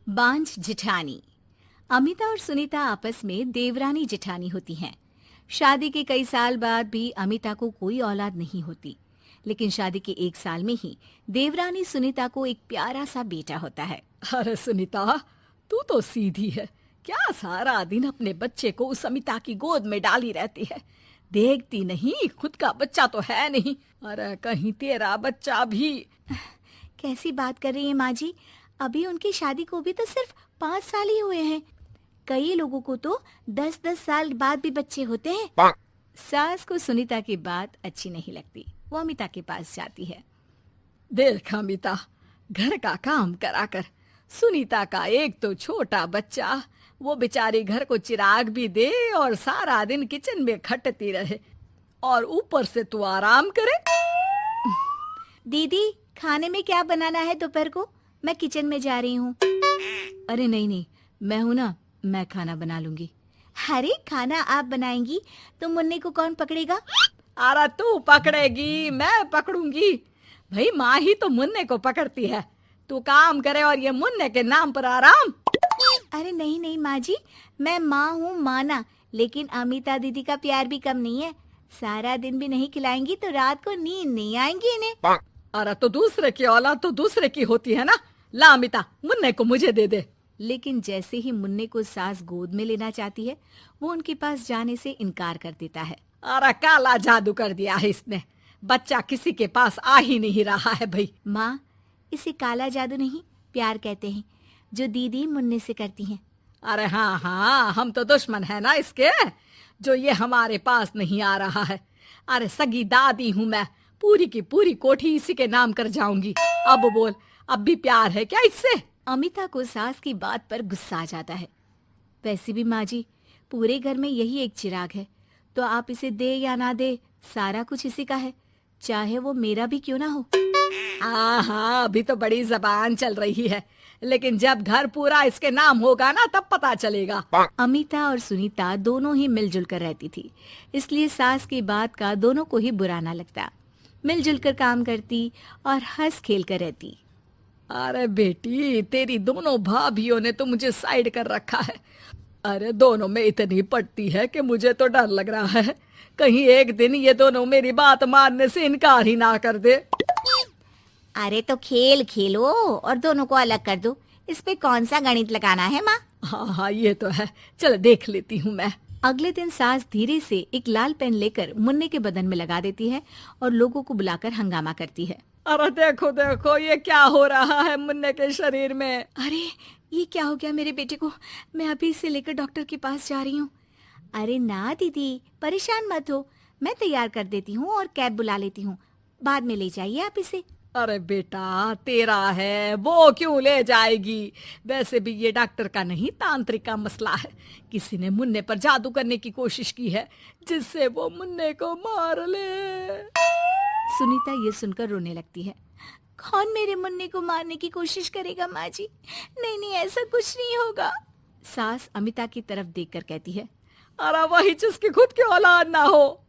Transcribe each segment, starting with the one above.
बांझ जिठानी। अमिता और सुनीता आपस में देवरानी जिठानी होती हैं। शादी के कई साल बाद भी अमिता को कोई औलाद नहीं होती, लेकिन शादी के 1 साल में ही देवरानी सुनीता को एक प्यारा सा बेटा होता है। अरे सुनीता, तू तो सीधी है। क्या सारा दिन अपने बच्चे को उस अमिता की गोद में डाली रहती है? देखती नहीं, खुद का बच्चा तो है नहीं। अरे कहीं तेरा बच्चा भी। कैसी बात कर रही है माँ जी? अभी उनकी शादी को भी तो सिर्फ 5 साल ही हुए हैं। कई लोगों को तो 10-10 साल बाद भी बच्चे होते हैं। सास को सुनीता की बात अच्छी नहीं लगती। वो अमिता के पास जाती है। देख अमिता, घर का काम कराकर सुनीता का एक तो छोटा बच्चा, वो बेचारी घर को चिराग भी दे और सारा दिन किचन में खटती रहे, और ऊपर से तू आराम करे। दीदी, खाने में क्या बनाना है दोपहर को? मैं किचन में जा रही हूँ। अरे नहीं नहीं, मैं हूँ ना, मैं खाना बना लूंगी। अरे खाना आप बनाएंगी तो मुन्ने को कौन पकड़ेगा? अरे तू पकड़ेगी, मैं पकड़ूंगी। भाई माँ ही तो मुन्ने को पकड़ती है। तू काम करे और ये मुन्ने के नाम पर आराम। अरे नहीं नहीं माँ जी, मैं माँ हूँ माना, लेकिन अमिता दीदी का प्यार भी कम नहीं है। सारा दिन भी नहीं खिलाएंगी तो रात को नींद नहीं आएंगी इन्हें। अरे तो दूसरे की औलाद तो दूसरे की होती है ना। ला अमिता, मुन्ने को मुझे दे दे। लेकिन जैसे ही मुन्ने को सास गोद में लेना चाहती है, वो उनके पास जाने से इनकार कर देता है। अरे काला जादू कर दिया है इसने। बच्चा किसी के पास आ ही नहीं रहा है भाई। माँ, इसे काला जादू नहीं, प्यार कहते हैं, जो दीदी मुन्ने से करती हैं। अरे हाँ हाँ, हम तो दुश्मन है ना इसके, जो ये हमारे पास नहीं आ रहा है। अरे सगी दादी हूँ मैं, पूरी की पूरी कोठी इसी के नाम कर जाऊंगी। अब बोल, अब भी प्यार है क्या इससे? अमिता को सास की बात पर गुस्सा आ जाता है। वैसे भी माँ जी, पूरे घर में यही एक चिराग है, तो आप इसे दे या ना दे, सारा कुछ इसी का है, चाहे वो मेरा भी क्यों ना हो। हाँ, अभी तो बड़ी जबान चल रही है, लेकिन जब घर पूरा इसके नाम होगा ना, तब पता चलेगा। अमिता और सुनीता दोनों ही मिलजुल कर रहती थी, इसलिए सास की बात का दोनों को ही बुरा ना लगता। मिलजुल कर काम करती और हंस खेल कर रहती। अरे बेटी, तेरी दोनों भाभियों ने तो मुझे साइड कर रखा है। अरे दोनों में इतनी पड़ती है कि मुझे तो डर लग रहा है, कहीं एक दिन ये दोनों मेरी बात मानने से इनकार ही ना कर दे। अरे तो खेल खेलो और दोनों को अलग कर दो, इस पे कौन सा गणित लगाना है माँ? हाँ हाँ, ये तो है, चल देख लेती हूँ मैं। अगले दिन सास धीरे से एक लाल पेन लेकर मुन्ने के बदन में लगा देती है और लोगों को बुलाकर हंगामा करती है। अरे देखो देखो, ये क्या हो रहा है मुन्ने के शरीर में? अरे ये क्या हो गया मेरे बेटे को? मैं अभी इसे लेकर डॉक्टर के पास जा रही हूँ। अरे ना दीदी, परेशान मत हो, मैं तैयार कर देती हूँ और कैब बुला लेती हूँ, बाद में ले जाइए आप इसे। अरे बेटा, तेरा है, वो क्यों ले जाएगी? वैसे भी ये डॉक्टर का नहीं, तांत्रिक का मसला है। किसी ने मुन्ने पर जादू करने की कोशिश की है, जिससे वो मुन्ने को मार ले। सुनीता ये सुनकर रोने लगती है। कौन मेरे मुन्ने को मारने की कोशिश करेगा माँ जी? नहीं नहीं, ऐसा कुछ नहीं होगा। सास अमिता की तरफ देखकर कहती है। अरे वही जिसकी खुद की औलाद ना हो।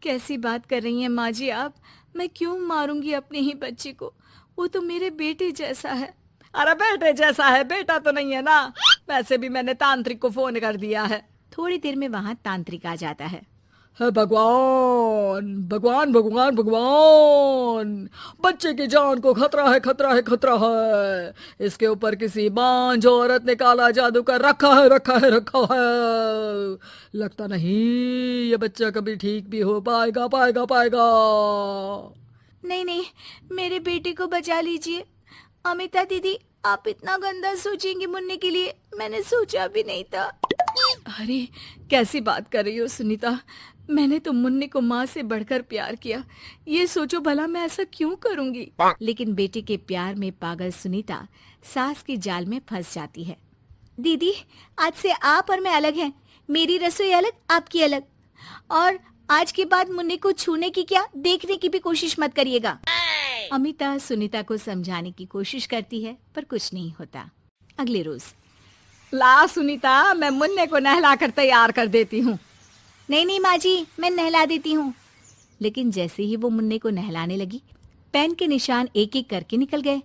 कैसी बात कर रही हैं माँ जी आप? मैं क्यों मारूंगी अपने ही बच्चे को? वो तो मेरे बेटे जैसा है। अरे बेटे जैसा है, बेटा तो नहीं है ना। वैसे भी मैंने तांत्रिक को फोन कर दिया है। थोड़ी देर में वहाँ तांत्रिक आ जाता है। भगवान भगवान भगवान भगवान, बच्चे की जान को खतरा है, खतरा है, खतरा है। इसके ऊपर किसी बांझ औरत ने काला जादू कर रखा है, रखा है, रखा है। लगता नहीं ये बच्चा कभी ठीक भी हो पाएगा, पाएगा, पाएगा। नहीं नहीं, मेरे बेटे को बचा लीजिए। अमिता दीदी, आप इतना गंदा सोचेंगी मुन्ने के लिए, मैंने सोचा भी नहीं था। अरे कैसी बात कर रही हो सुनीता? मैंने तो मुन्ने को माँ से बढ़कर प्यार किया, ये सोचो भला मैं ऐसा क्यों करूंगी? लेकिन बेटे के प्यार में पागल सुनीता सास की जाल में फंस जाती है। दीदी, आज से आप और मैं अलग हैं, मेरी रसोई अलग, आपकी अलग, और आज के बाद मुन्ने को छूने की क्या, देखने की भी कोशिश मत करिएगा। अमिता सुनीता को समझाने की कोशिश करती है, पर कुछ नहीं होता। अगले रोज। ला सुनीता, मैं मुन्ने को नहला कर तैयार कर देती हूँ। नहीं नहीं माँ जी, मैं नहला देती हूँ। लेकिन जैसे ही वो मुन्ने को नहलाने लगी, पेन के निशान एक एक करके निकल गए।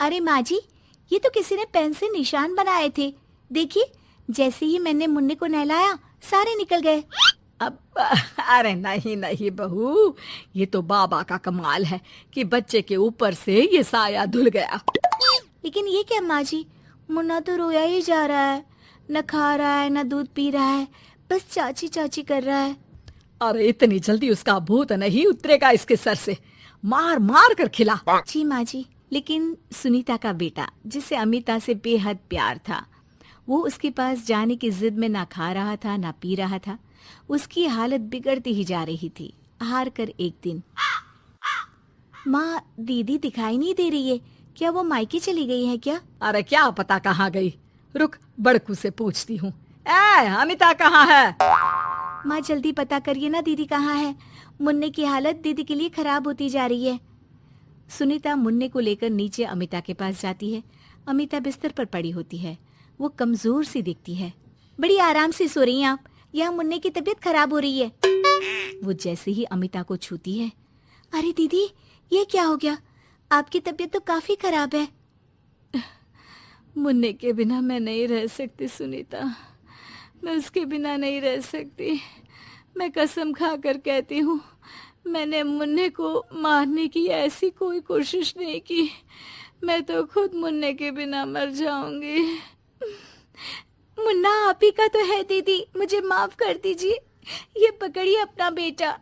अरे माँ जी, ये तो किसी ने पेन से निशान बनाए थे। देखिए, जैसे ही मैंने मुन्ने को नहलाया सारे निकल गए। अब अरे नहीं नहीं बहू, ये तो बाबा का कमाल है कि बच्चे के ऊपर से ये साया धुल गया। लेकिन ये क्या माँ जी, मुन्ना तो रोया ही जा रहा है, न खा रहा है न दूध पी रहा है, बस चाची चाची कर रहा है। अरे इतनी जल्दी उसका भूत नहीं उतरेगा इसके सर से, मार मार कर खिला। जी माँ जी। लेकिन सुनीता का बेटा, जिसे अमिता से बेहद प्यार था, वो उसके पास जाने की जिद में ना खा रहा था ना पी रहा था। उसकी हालत बिगड़ती ही जा रही थी। हार कर एक दिन, माँ दीदी दिखाई नहीं दे रही है, क्या वो मायके चली गई है क्या? अरे क्या पता कहाँ गई, रुक बड़कू से पूछती हूँ। ए अमिता कहाँ है? माँ जल्दी पता करिए ना, दीदी कहाँ है? मुन्ने की हालत दीदी के लिए खराब होती जा रही है। सुनीता मुन्ने को लेकर नीचे अमिता के पास जाती है। अमिता बिस्तर पर पड़ी होती है। वो कमजोर सी दिखती है। बड़ी आराम से सो रही हैं आप, यहाँ मुन्ने की तबीयत खराब हो रही है। वो जैसे ही अमिता को छूती है, अरे दीदी ये क्या हो गया? आपकी तबीयत तो काफी खराब है। मुन्ने के बिना मैं नहीं रह सकती सुनीता, मैं उसके बिना नहीं रह सकती। मैं कसम खा कर कहती हूँ, मैंने मुन्ने को मारने की ऐसी कोई कोशिश नहीं की। मैं तो खुद मुन्ने के बिना मर जाऊंगी। मुन्ना आप ही का तो है दीदी, मुझे माफ कर दीजिए। ये पकड़िए अपना बेटा,